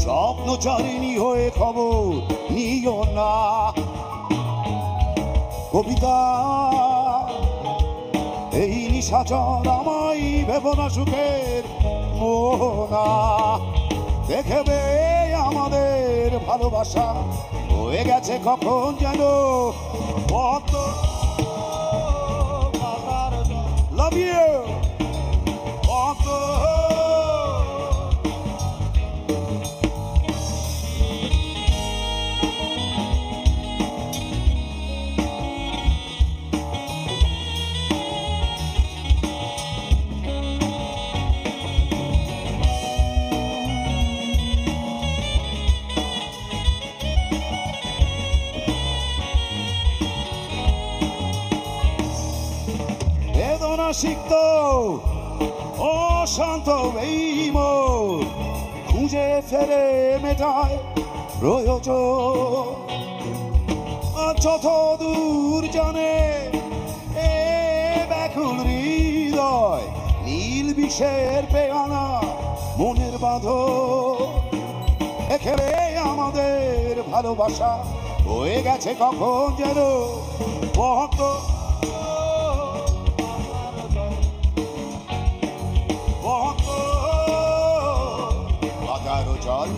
স্বপ্নচারিণী হয়ে খবর নিও না। কবিতা এই নিশাচর আমায় ভেবো না সুখের মোহনা। দেখবে আমাদের ভালোবাসা হয়ে গেছে কখন যেন কত। লাভ ইউ কত। সিক্ত অশান্ত এই মন খুঁজে ফেরে মেটায় প্রয়োজন। যত দূর জানে এ ব্যাকুল হৃদয় নীল বিষের পেয়ানা মনের বাঁধন। একেবারে আমাদের ভালোবাসা হয়ে গেছে কখন যেন কত। জল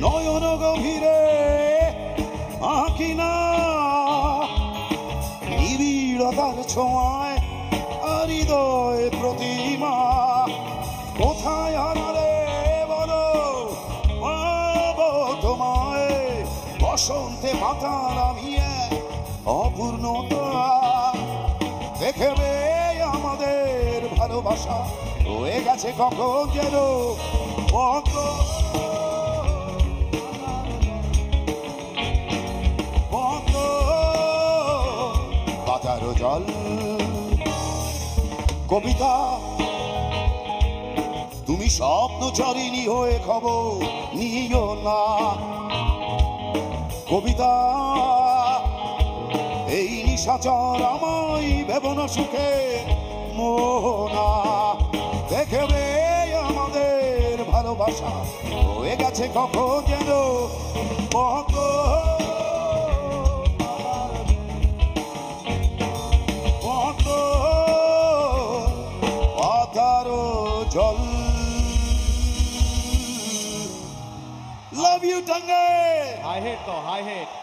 নয়ন গভীরে আঁকিনা নিবিড়তার ছোঁয়ায় হৃদয় প্রতিমা। কোথায় হারালে বলো পাবো তোমায় বসন্তে মাথা নামিয়ে অপূর্ণতা। দেখবে আমাদের ভালোবাসা হয়ে গেছে কখন যেন কত। জল কবিতা তুমি স্বপ্নচারিণী হয়ে খবর নিও না। কবিতা এই নিশাচর আমায় ভেবো না সুখে মোহনা। দেখবে আমাদের ভালোবাসা হয়ে গেছে কখন যেন কত। জল love you Tange. High hit though, high hit.